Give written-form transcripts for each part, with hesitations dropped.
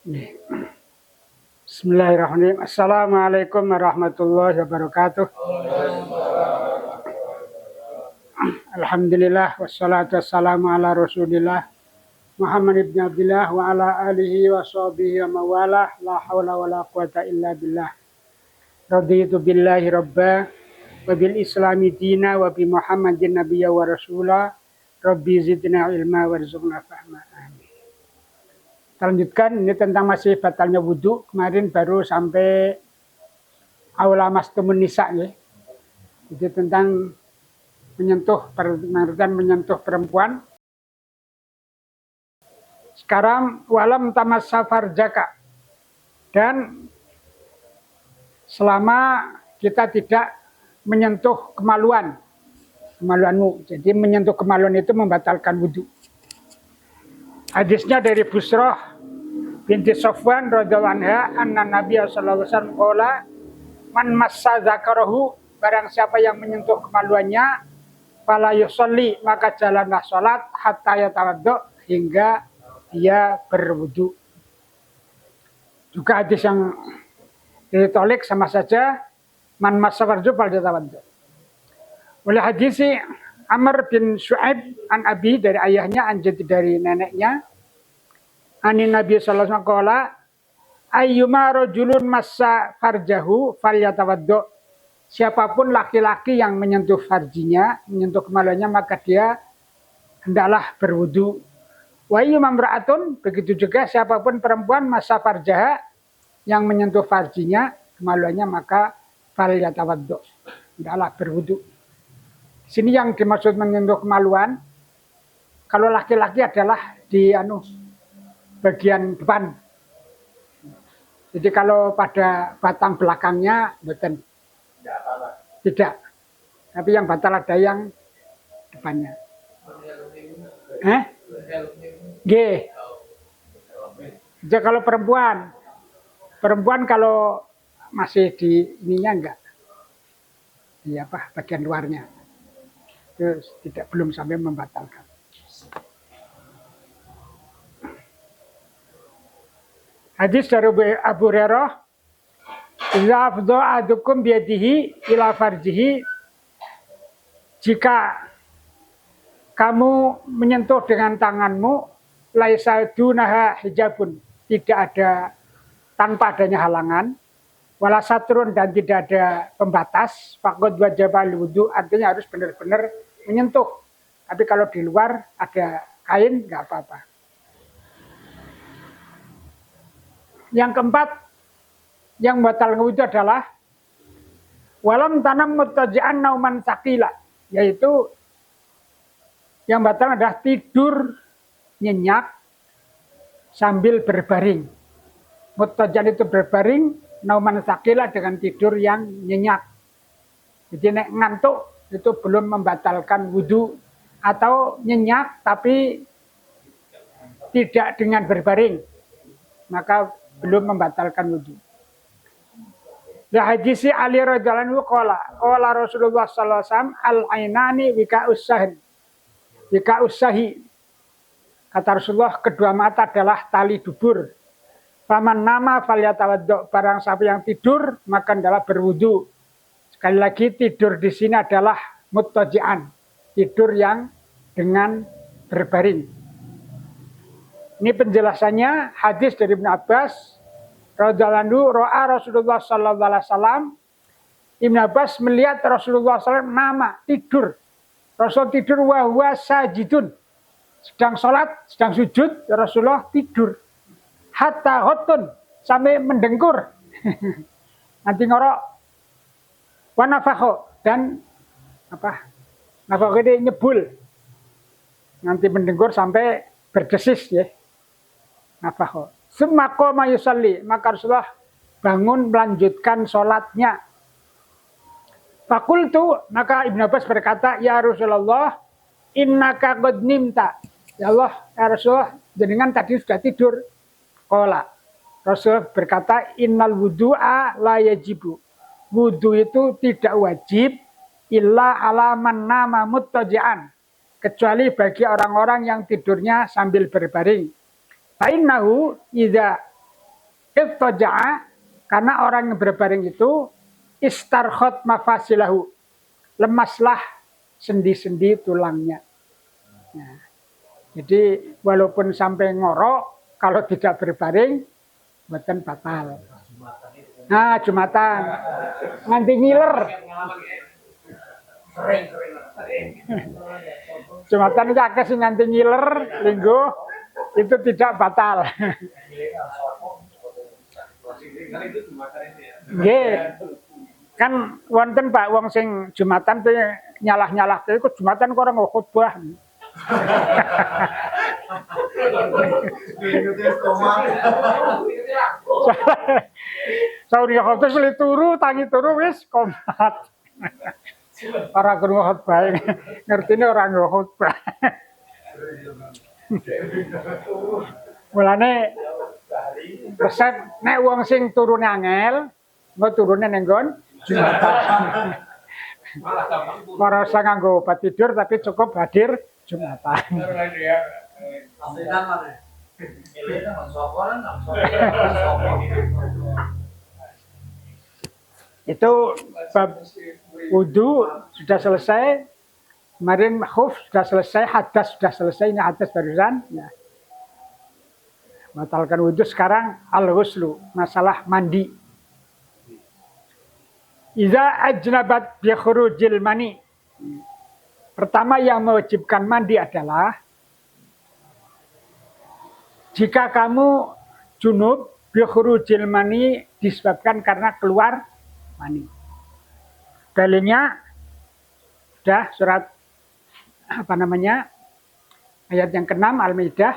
Bismillahirrahmanirrahim. Assalamualaikum warahmatullahi wabarakatuh. Alhamdulillah wassalatu wassalamu ala Rasulillah Muhammad ibn Abdillah wa ala alihi wa sahbihi wa mawalah la hawla wa la quwata illa billah. Raditu billahi rabba wa bil islami dina wa bi Muhammadin nabiyya wa rasulah. Rabbi zidna ilma warzuqna fahma. Amin. Kita lanjutkan, ini tentang masih batalnya wudhu. Kemarin baru sampai aula mastumun nisa ya. Jadi tentang menyentuh perempuan. Sekarang walam tamassa farjaka. Dan selama kita tidak menyentuh kemaluanmu. Jadi menyentuh kemaluan itu membatalkan wudhu. Hadisnya dari Busroh binti Sofwan radhiyallahu anha anna Nabi sallallahu alaihi wasallam qala man massa zakarahu, barang siapa yang menyentuh kemaluannya fala yusolli, maka jalanlah salat hatta yatawaddo, hingga dia berwudu. Juga hadis yang ditolak sama saja, man massa farju fal yatawaddo. Oleh hadis Amr bin Shu'aib an abi, dari ayahnya, an jadi dari neneknya, ani Nabi sallallahu alaihi wasallam qala ayyuma rajulun massa farjahu falyatawaddo, siapapun laki-laki yang menyentuh farjinya, menyentuh kemaluannya, maka dia hendaklah berwudu. Wa ayyuma imra'atun, begitu juga siapapun perempuan massa farjaha, yang menyentuh farjinya, kemaluannya, maka falyatawaddo, hendaklah berwudu. Sini yang dimaksud menyentuh kemaluan, kalau laki-laki adalah di bagian depan. Jadi kalau pada batang belakangnya betul. Tidak. Tapi yang batal ada yang depannya. G. Jadi kalau perempuan kalau masih di ininya enggak. Di bagian luarnya. Terus belum sampai membatalkan. Hadis dari Abu Hurairah, "Idza afdha ahadukum biyadihi ila farjihi", jika kamu menyentuh dengan tanganmu, laisa dunaha hijabun, tidak ada, tanpa adanya halangan, wala satrun, dan tidak ada pembatas, faqad wajaba wudu, artinya harus benar-benar menyentuh. Tapi kalau di luar ada kain, nggak apa-apa. Yang keempat, yang batal wudu adalah walam tanam muttaji'an nauman sakila, yaitu yang batal adalah tidur nyenyak sambil berbaring. Muttaji'an itu berbaring, nauman sakila dengan tidur yang nyenyak. Jadi ngantuk itu belum membatalkan wudu, atau nyenyak tapi tidak dengan berbaring, maka belum membatalkan wudu. Ya hadis Ali radhiyallahu anhu qala Rasulullah sallallahu alaihi wasallam al-ainani wika usahi. Kata Rasulullah, kedua mata adalah tali dubur. Faman nama falyatawaddo, barang siapa yang tidur maka adalah berwudu. Sekali lagi, tidur di sini adalah muttaji'an, tidur yang dengan berbaring. Ini penjelasannya hadis dari Ibnu Abbas radhiyallahu anhu, ro'a Rasulullah sallallahu alaihi wasallam. Ibnu Abbas melihat Rasulullah sallallahu alaihi wasallam nama tidur. Rasul tidur wa huwa sajidun, sedang sholat, sedang sujud, Rasulullah tidur. Hatta hotun, sampai mendengkur. Nanti ngorok. Wanafakho, dan nafakho ini nyebul. Nanti mendengkur sampai berdesis ya. Nafakho. Summa qoma yusalli, maka Rasulullah bangun melanjutkan sholatnya. Fakultu, maka Ibnu Abbas berkata, ya Rasulullah, innaka qad nimta. Ya Allah, ya Rasulullah, jenengan tadi sudah tidur. Qala, Rasul berkata, innal wudu'a la yajibu. Wudu itu tidak wajib illa ala man nama muttaji'an, kecuali bagi orang-orang yang tidurnya sambil berbaring. Fa innahu idza Ittaja'a, karena orang yang berbaring itu istarkhot mafasilahu, lemaslah sendi-sendi tulangnya. Nah, jadi walaupun sampai ngorok, kalau tidak berbaring, buatan batal. Nah, Jumatan, nganti ngiler. Jumatan itu akeh sing nganti ngiler, linggo itu tidak batal. Nggih. Kan wonten Pak wong sing Jumatan tuh nyalah-nyalah iku Jumatan kok ora khotbah. Sauri khotbah seli turu, tangi turu wis komat. Ora krungu khotbah. Ngertine ora nggo khotbah. Mulane resep nek wong sing turune angel, engko turune ning nggon Jumatan. Ora usah nganggo obat tidur tapi cukup hadir Jumatan. Itu bab wudu sudah selesai. Kemarin khuf sudah selesai, hadas sudah selesai, ini hadas barusan. Ya. Batalkan wudu, sekarang al-ghuslu, masalah mandi. Iza ajnabat bi khurujil mani. Pertama yang mewajibkan mandi adalah jika kamu junub bi khurujil mani disebabkan karena keluar mani. Dalilnya sudah surat ayat yang ke-6 Al-Maidah,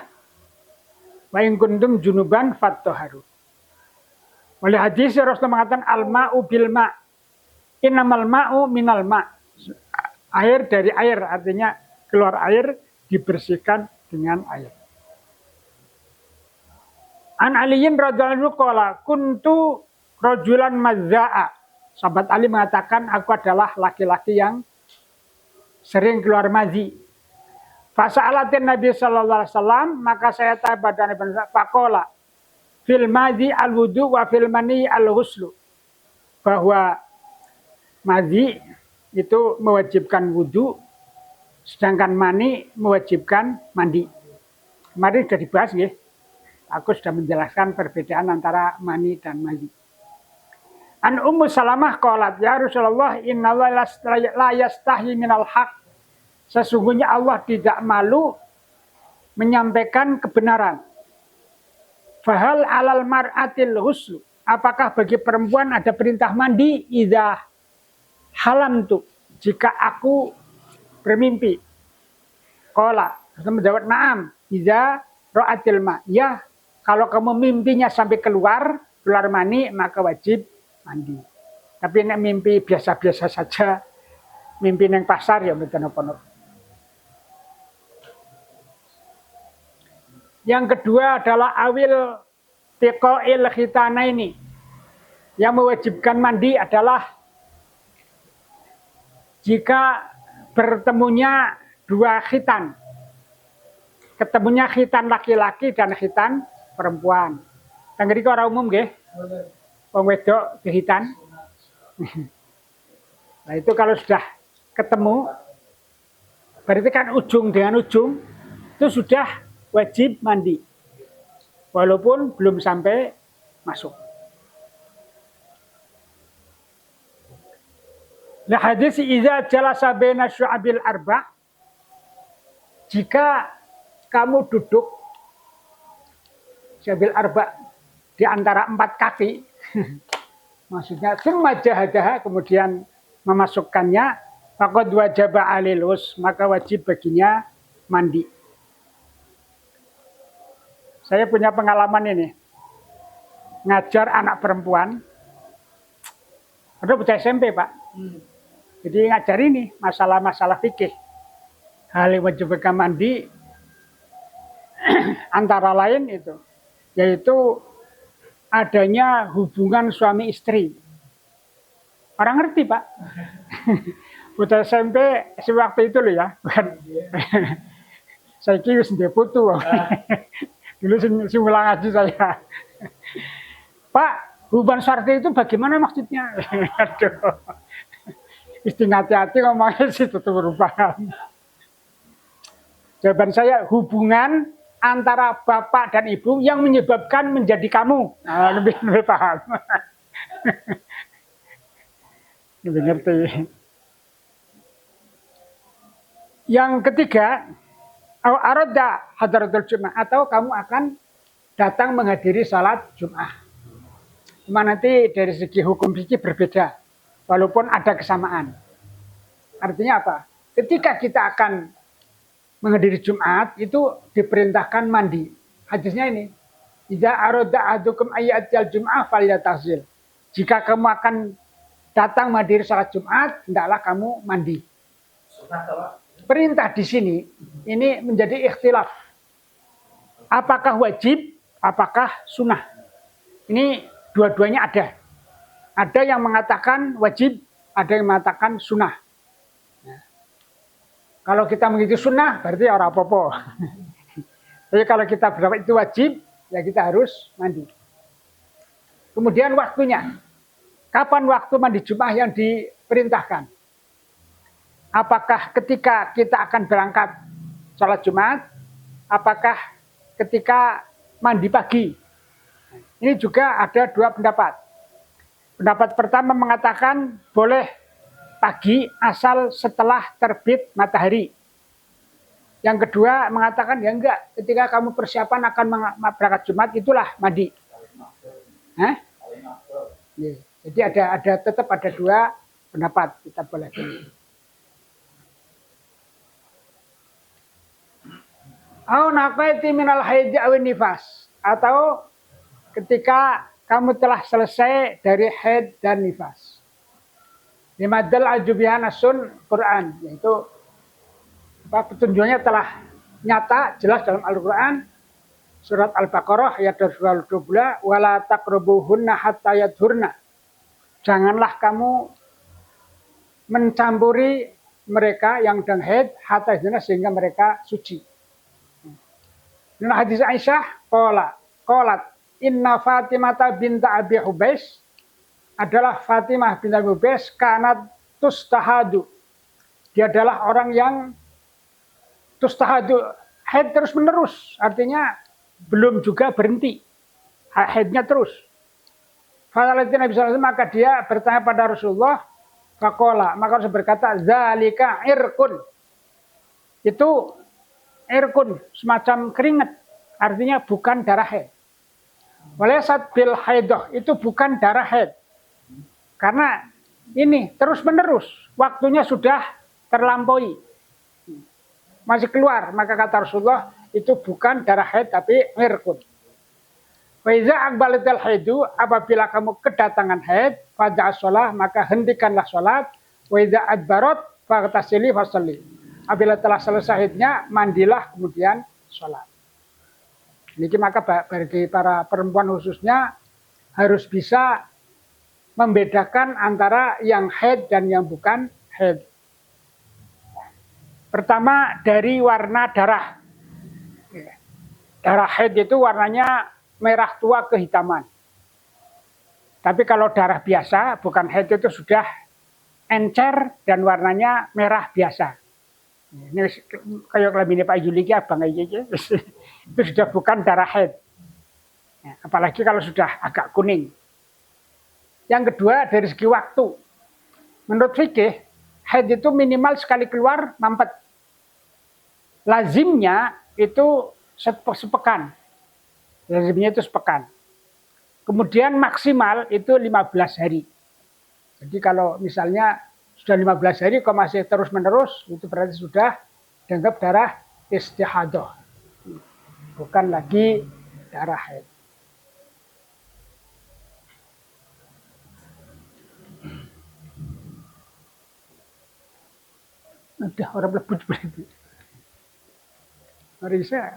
wa in kuntum junuban fattahharu. Oleh hadis Rasulullah mengatakan al-ma'u bil ma', innamal ma'u minal ma'. Air dari air, artinya keluar air dibersihkan dengan air. An Aliyin radhiyallahu anhu qala kuntu rajulan mazza'a. Sahabat Ali mengatakan aku adalah laki-laki yang sering keluar mazi. Fasa'alatin Nabi sallallahu alaihi wasallam, maka saya tanya pada Nabi faqala fil mazi al-wudu wa fil mani al-ghuslu. Bahwa mazi itu mewajibkan wudu, sedangkan mani mewajibkan mandi. Kemarin sudah dibahas ya. Aku sudah menjelaskan perbedaan antara mani dan mazi. An Ummu Salamah qalat ya Rasulullah innallaha la yastahi minal haq. Sesungguhnya Allah tidak malu menyampaikan kebenaran. Fahal alal mar'atil ghuslu. Apakah bagi perempuan ada perintah mandi idza halamtu, jika aku bermimpi? Qala, Rasul menjawab na'am idza ra'atil ma. Ya, kalau kamu mimpinya sampai keluar mani maka wajib mandi. Tapi nek mimpi biasa-biasa saja, mimpi neng pasar ya mboten apa-apa. Yang kedua adalah awil tiqail khitana ini. Yang mewajibkan mandi adalah jika bertemunya dua khitan. Ketemunya khitan laki-laki dan khitan perempuan. Teng mriki ora umum nggih. Wong wedok kehitan. Nah itu kalau sudah ketemu, berarti kan ujung dengan ujung itu sudah wajib mandi, walaupun belum sampai masuk. Nah hadis idza jalasa baina syu'abil arba', jika kamu duduk syu'abil arba' di antara 4 kaki, maksudnya summa jahadaha, kemudian memasukkannya, faqad wajaba 'alil ghusl, maka wajib baginya mandi. Saya punya pengalaman ini. Ngajar anak perempuan. Ada bocah SMP, Pak. Jadi ngajar ini masalah-masalah fikih. Hal yang wajib mandi antara lain itu, yaitu adanya hubungan suami istri. Orang ngerti, Pak. Bocah SMP sewaktu itu loh ya, bukan. Saya kira sudah putu. Dulu sing ulang ngaji saya. Pak, hubungan syarti itu bagaimana maksudnya? Aduh. Mesti hati-hati ngomongnya sih itu merupakan. Jawaban saya hubungan antara bapak dan ibu yang menyebabkan menjadi kamu. Nah, lebih paham. Lebih ngerti. Yang ketiga, arada hadratul Jum'ah atau kamu akan datang menghadiri salat Jum'ah. Cuma nanti dari segi hukum fikih berbeda, walaupun ada kesamaan. Artinya apa? Ketika kita akan menghadiri Jumat, itu diperintahkan mandi. Hadisnya ini, idza arada ahadukum ayyatil Jum'ah falyatazil. Jika kamu akan datang menghadiri salat Jumat, hendaklah kamu mandi. Perintah di sini ini menjadi ikhtilaf. Apakah wajib, apakah sunnah? Ini dua-duanya ada. Ada yang mengatakan wajib, ada yang mengatakan sunnah. Nah, kalau kita mengikuti sunnah, berarti orang apa-apa. Tapi kalau kita berapa itu wajib, ya kita harus mandi. Kemudian waktunya. Kapan waktu mandi Jumat yang diperintahkan? Apakah ketika kita akan berangkat sholat Jumat? Apakah ketika mandi pagi? Ini juga ada dua pendapat. Pendapat pertama mengatakan boleh pagi asal setelah terbit matahari. Yang kedua mengatakan ya enggak, ketika kamu persiapan akan berangkat Jumat itulah mandi. Hah? Jadi tetap ada dua pendapat kita boleh. Au naqaiti minal haidzi aw nifas, atau ketika kamu telah selesai dari haid dan nifas. Limadal ajubihan asun Quran, yaitu petunjuknya telah nyata jelas dalam Al-Quran. Surat Al-Baqarah ayat 212, wala taqrabuhunna hatta yadhurna. Janganlah kamu mencampuri mereka yang sedang haid hatta yadhurna sehingga mereka suci. Nah, hadis Aisyah qalat inna Fatimah binta Abi Hubais adalah Fatimah binti Abi Hubais kanat tustahadu. Dia adalah orang yang tustahadu, haid terus menerus, artinya belum juga berhenti, haidnya terus. Falatina Nabi SAW, maka dia bertanya pada Rasulullah, faqala, maka Rasul berkata, zalika irkun. Itu irkun, semacam keringat, artinya bukan darah haid. Walayasat bil haidah, itu bukan darah haid. Karena ini terus menerus, waktunya sudah terlampaui. Masih keluar, maka kata Rasulullah, itu bukan darah haid tapi irkun. Wa iza aqbalatil haidu, apabila kamu kedatangan haid, fad'a shalah, maka hentikanlah salat. Wa iza adbarat faghtasili fasalli. Apabila telah selesai haidnya, mandilah kemudian salat. Ini maka bagi para perempuan khususnya harus bisa membedakan antara yang haid dan yang bukan haid. Pertama dari warna darah. Darah haid itu warnanya merah tua kehitaman. Tapi kalau darah biasa, bukan haid itu sudah encer dan warnanya merah biasa. Ini kayak kelamin Pak Yuli abang aja. Itu sudah bukan darah haid. Apalagi kalau sudah agak kuning. Yang kedua dari segi waktu. Menurut fikih, haid itu minimal sekali keluar mampet. Lazimnya itu sepekan. Lazimnya itu sepekan. Kemudian maksimal itu 15 hari. Jadi kalau misalnya sudah 15 hari kok masih terus menerus, itu berarti sudah dianggap darah istihadah. Bukan lagi darah haid. Udah orang lebut berarti. Harusnya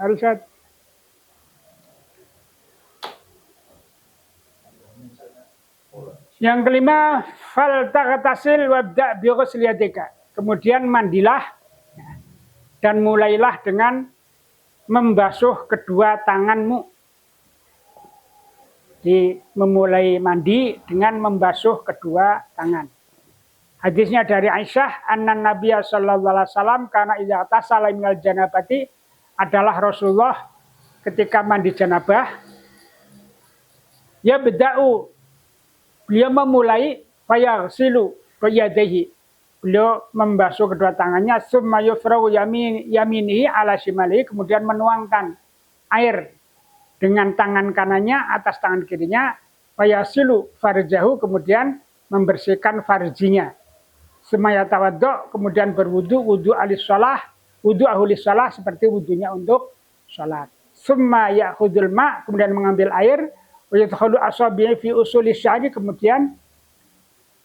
yang kelima, fal taqtasil wabda bi ghusli yadika. Kemudian mandilah dan mulailah dengan membasuh kedua tanganmu. memulai mandi dengan membasuh kedua tangan. Hadisnya dari Aisyah, anna Nabiya sallallahu alaihi wasallam karena idza tasala minal janabati adalah Rasulullah ketika mandi janabah ya beda'u beliau memulai fayaghsilu yadayhi. Beliau membasuh kedua tangannya summa yufragu yaminihi ala shimalihi, kemudian menuangkan air dengan tangan kanannya atas tangan kirinya, fayasilu farjahu, kemudian membersihkan farjinya. Semaya tawaddo, kemudian berwudu, wudu alis shalah, wudu ahulis shalah, seperti wudunya untuk sholat. Summa ya'khudul ma, kemudian mengambil air, wa yadkhulu asabi'i fi usulis sya'ri, kemudian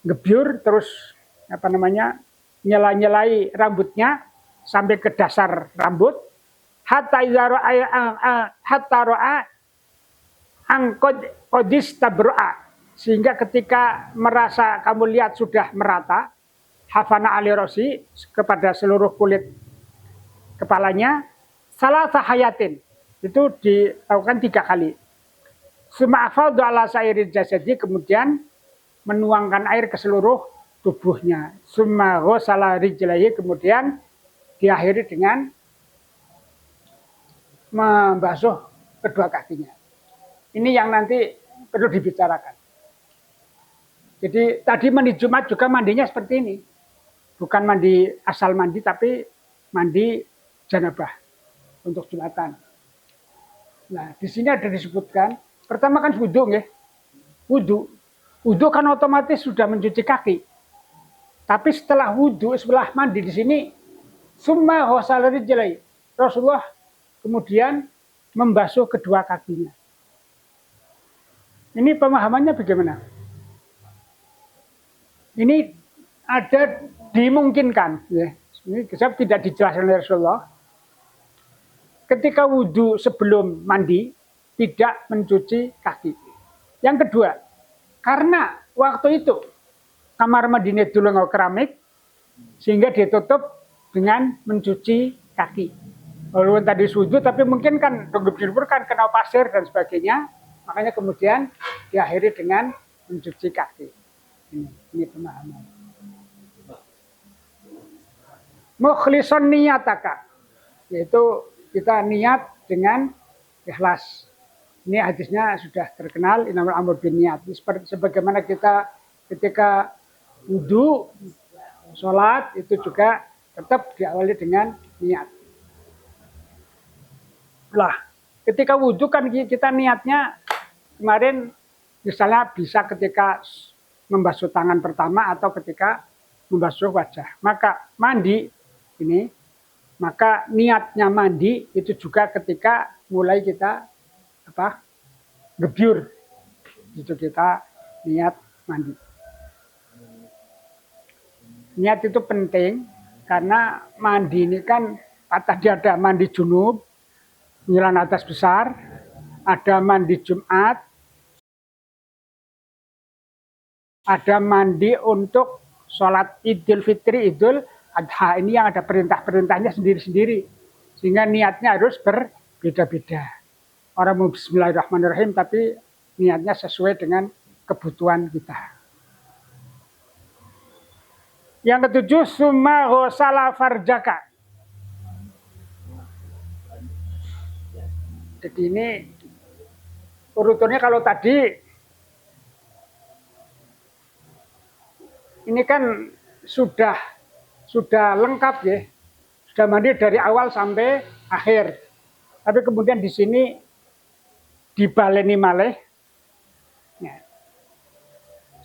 gebyur terus nyela-nyelai rambutnya sampai ke dasar rambut, hatta ra'a angkod qadis tabro'a, sehingga ketika merasa kamu lihat sudah merata, hafana ali rosi, kepada seluruh kulit kepalanya, salah sahayatin, itu dilakukan 3 kali. Summa afadhu ala sairil jasadi, kemudian menuangkan air ke seluruh tubuhnya. Summa ghasala rijlaihi, kemudian diakhiri dengan membasuh kedua kakinya. Ini yang nanti perlu dibicarakan. Jadi tadi mandi Jumat juga mandinya seperti ini. Bukan mandi asal mandi, tapi mandi janabah untuk Jumatan. Nah, di sini ada disebutkan, pertama kan wudu nggih. Wudu kan otomatis sudah mencuci kaki. Tapi setelah wudu, setelah mandi di sini, summa ghasala rijlaihi, Rasulullah kemudian membasuh kedua kakinya. Ini pemahamannya bagaimana? Ini ada dimungkinkan, ya. Ini tidak dijelaskan oleh Rasulullah. Ketika wudhu sebelum mandi tidak mencuci kaki. Yang kedua, karena waktu itu kamar mandinya dulu nggak keramik, sehingga ditutup dengan mencuci kaki. Walaupun tadi wudhu, tapi mungkin kan gebur kan kena pasir dan sebagainya, makanya kemudian diakhiri dengan mencuci kaki. Ini pemahaman. Mukhlishon niyataka, yaitu kita niat dengan ikhlas. Ini hadisnya sudah terkenal, innamal amru binniyat. Sebagaimana kita ketika wudu, sholat itu juga tetap diawali dengan niat. Lah, ketika wudu kan kita niatnya kemarin misalnya bisa ketika membasuh tangan pertama atau ketika membasuh wajah. Maka mandi ini, maka niatnya mandi itu juga ketika mulai kita gebyur, itu kita niat mandi. Niat itu penting karena mandi ini kan tadi ada mandi junub, penyelan atas besar, ada mandi Jumat, ada mandi untuk sholat Idul Fitri, Idul Adha. Ini yang ada perintah-perintahnya sendiri-sendiri. Sehingga niatnya harus berbeda-beda. Orang mau bismillahirrahmanirrahim, tapi niatnya sesuai dengan kebutuhan kita. Yang ketujuh, summa ghasala farjaka. Jadi ini urutannya kalau tadi ini kan sudah lengkap ya, sudah mandi dari awal sampai akhir. Tapi kemudian di sini dibaleni malih. Ya.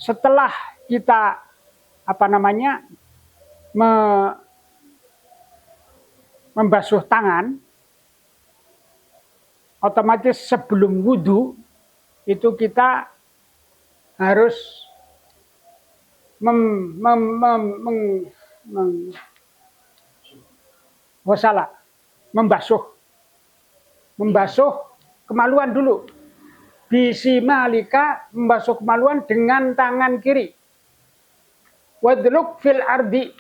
Setelah kita membasuh tangan, otomatis sebelum wudhu itu kita harus membasuh kemaluan dulu. Bisi malika, membasuh kemaluan dengan tangan kiri. Wadluk fil ardi,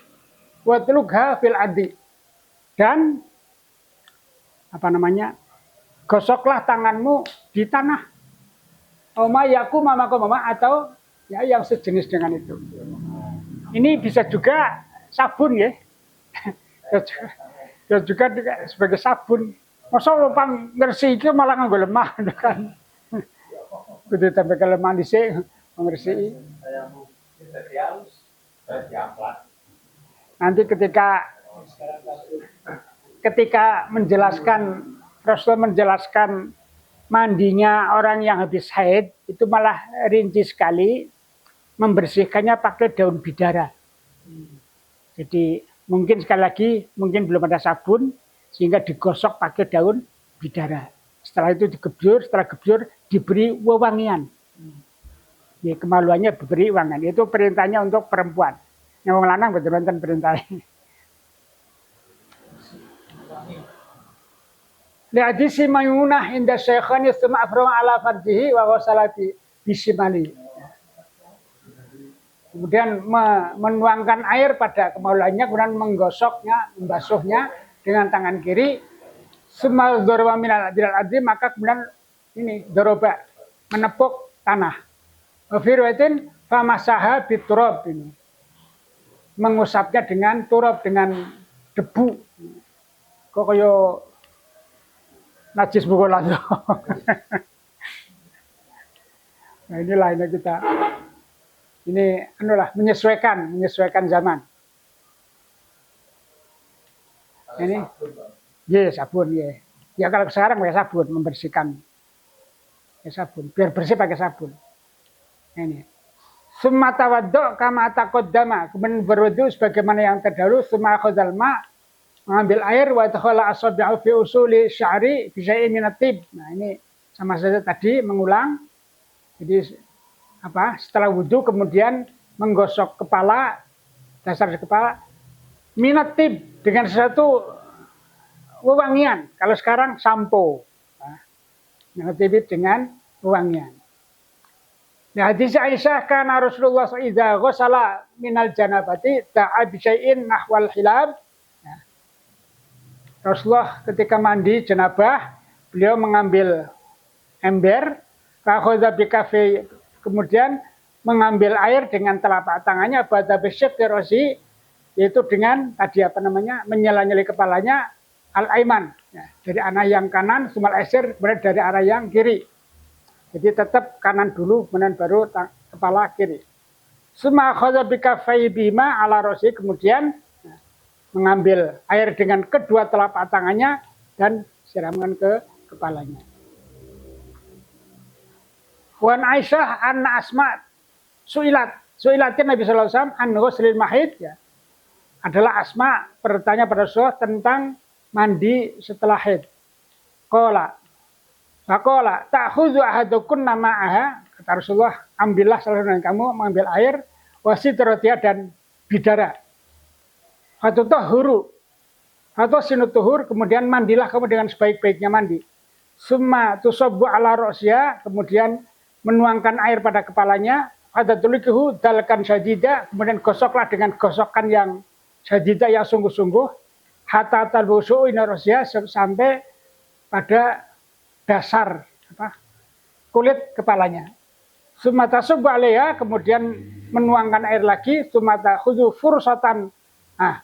wadlukha fil ardi. Dan gosoklah tanganmu di tanah. Oma yaku mama mama atau ya yang sejenis dengan itu. Ini bisa juga sabun ya. Ya juga sebagai sabun. Masa orang ngersi itu malah nganggo lemah kan. Kudu sampai ke lemah dhisik ngersi. Nanti ketika menjelaskan Rasul menjelaskan mandinya orang yang habis haid itu malah rinci sekali, membersihkannya pakai daun bidara. Jadi mungkin sekali lagi mungkin belum ada sabun sehingga digosok pakai daun bidara. Setelah itu digebyur, setelah gebyur diberi wewangian. Ya, kemaluannya diberi wangian. Itu perintahnya untuk perempuan. Yang wong lanang betul-betul perintahnya. Li hadisi Maimunah inda Syekhani tsumma afraga ala farjihi wa wasalati bisimali. Kemudian menuangkan air pada kemaluannya, kemudian menggosoknya, membasuhnya dengan tangan kiri. Sumal dzaraba minal ardi, maka kemudian ini dzaraba menepuk tanah. Wa fi riwayatin famasaha biturab, ini mengusapnya dengan turab, dengan debu. Kok kaya najis bukulan. Nah inilah ini kita. Ini anulah menyesuaikan zaman. Ini ya sabun ya. Ya kalau sekarang pakai sabun membersihkan. Ya sabun, biar bersih pakai sabun. Ini. Summa tawaddu kama taqaddama, kemudian berwudu sebagaimana yang terdahulu, summa akhadzal ma, mengambil air wa takhala asabi'u fi usuli sya'ri bi syai'in min at-tib. Nah, ini sama saja tadi mengulang. Jadi setelah wudhu kemudian menggosok kepala, dasar kepala minat tib dengan sesuatu wewangian. Kalau sekarang sampo, minat tib dengan wewangian. Nah, hadis Aisyah kana Rasulullah idza ghassala minal janabati ta'a bi syai'in nahwal hilab. Rasulullah ketika mandi janabah, beliau mengambil ember, akhadha bi kaffi, kemudian mengambil air dengan telapak tangannya, bada bisyik rosi, yaitu dengan tadi menyela-nyeli kepalanya al-aiman, ya, dari arah yang kanan, sumal esir, kemudian dari arah yang kiri. Jadi tetap kanan dulu, kemudian baru kepala kiri. Suma khadha bi kaffai bima ala rosi, kemudian mengambil air dengan kedua telapak tangannya dan siramkan ke kepalanya. Wan Aisyah anna Asma suilatin Nabi sallallahu alaihi wasallam an ghuslil mahid, ya. Adalah Asma bertanya pada Rasulullah tentang mandi setelah haid. Faqala ta'khudhu ahadukunna ma'aha, kata Rasulullah, ambillah salah satu dari kamu mengambil air wasidratiha dan bidara. Fatutahhuru atau sinutuhur, kemudian mandilah kamu dengan sebaik-baiknya mandi. Summa tusabbu ala ra'siha, kemudian menuangkan air pada kepalanya, ada tulikihu dalkan syadida, kemudian gosoklah dengan gosokan yang syadida, yang sungguh-sungguh, hatta talbusu inarosya, sampai pada dasar kulit kepalanya. Sumata subba alaiha, kemudian menuangkan air lagi, sumata khudu fursatan,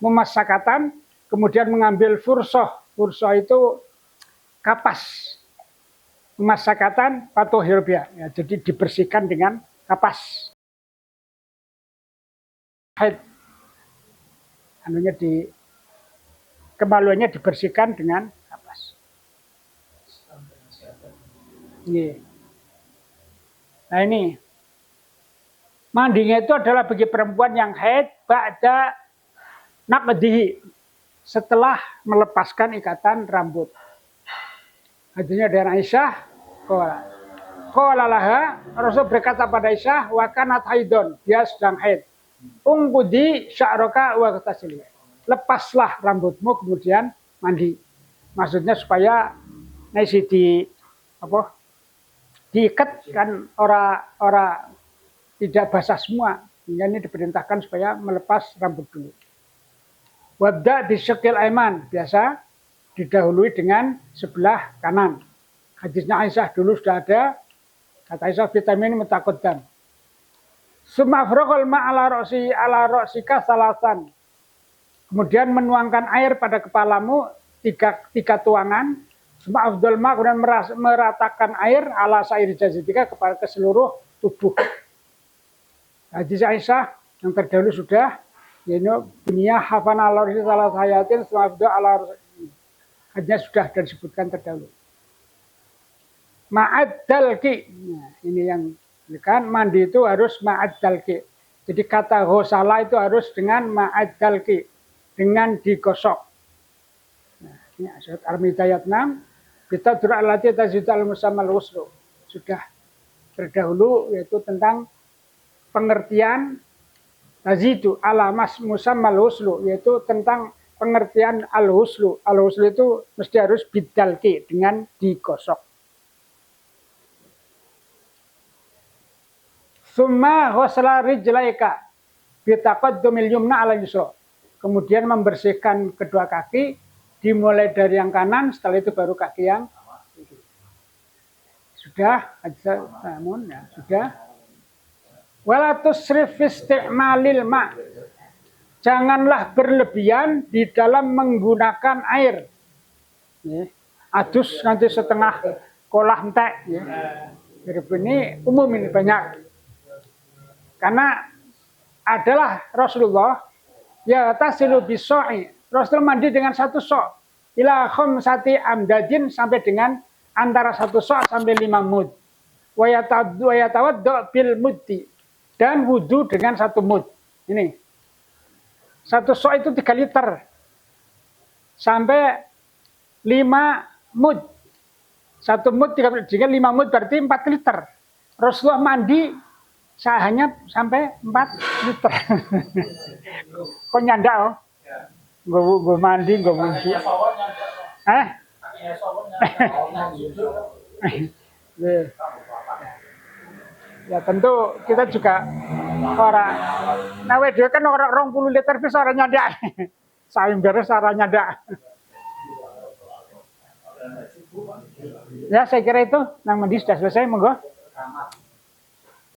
memasakatan, kemudian mengambil fursoh itu kapas. Masakatan atau hirbia, ya, jadi dibersihkan dengan kapas. Haid, kemaluannya dibersihkan dengan kapas. Ini. Nah ini, mandinya itu adalah bagi perempuan yang haid ba'da naqdihi, setelah melepaskan ikatan rambut. Hadisnya dari Aisyah, qala laha, Rasul berkata pada Aisyah, wa kanat haidon, dia sedang haid. Ungkudi sya'roka wa tasili. Lepaslah rambutmu kemudian mandi. Maksudnya supaya diikat kan ora tidak basah semua. Hingga ini diperintahkan supaya melepas rambut dulu. Wabda bisyaqil aiman, biasa didahului dengan sebelah kanan. Hadisnya Aisyah dulu sudah ada, Kata Isa vitamin mutakodan. Sumafrokol ala rosika salasan. Kemudian menuangkan air pada kepalamu tiga tuangan. Suma afdol ma kemudian meratakan air ala sair jasadika kepada ke seluruh tubuh. Hadis Aisyah yang terdahulu sudah. Ini dunia hafan ala rosi salah hayatin suma afdol ala hadisnya sudah dan disebutkan terdahulu. Ma'ad dalki. Nah, ini yang kan mandi itu harus ma'ad dalki. Jadi kata ghosala itu harus dengan ma'ad dalki, dengan digosok. Nah, ini surat Al-Midayat 6. Kita durah alati tajid al-musammal wuslu. Sudah terdahulu yaitu tentang pengertian tazidu ala mas musammal wuslu, yaitu tentang pengertian al-huslu. Al-huslu itu mesti harus bidalki, dengan digosok. Summa ghusla rijlaika bitaqaddumil yumna ala yusra. Kemudian membersihkan kedua kaki dimulai dari yang kanan, setelah itu baru kaki yang kiri. Sudah, namun ya, sudah. Wala tusrif isti'malil ma. Janganlah berlebihan di dalam menggunakan air. Adus nanti setengah kolah entek. Jadi ini umum, ini banyak. Karena adalah Rasulullah ya tasilu bisoi. Rasul mandi dengan satu sok. Ila khamsati amdadin sampai dengan antara satu sok sampai 5 mud. Wa yatawaddo bil muddi. Dan wudu dengan 1 mud. Ini. Satu sok itu 3 liter. Sampai 5 mud. 1 mud 3 liter. Jika 5 mud berarti 4 liter. Rasulullah mandi hanya sampai 4 liter. Kok nyandak oh? Gue mandi, gue wudhu. Ya tentu kita juga orang. Nah dia kan orang 20 liter bisa orang nyandak. Saya beres orang nyandak. Ya saya kira itu. Nang mandi sudah selesai, monggo.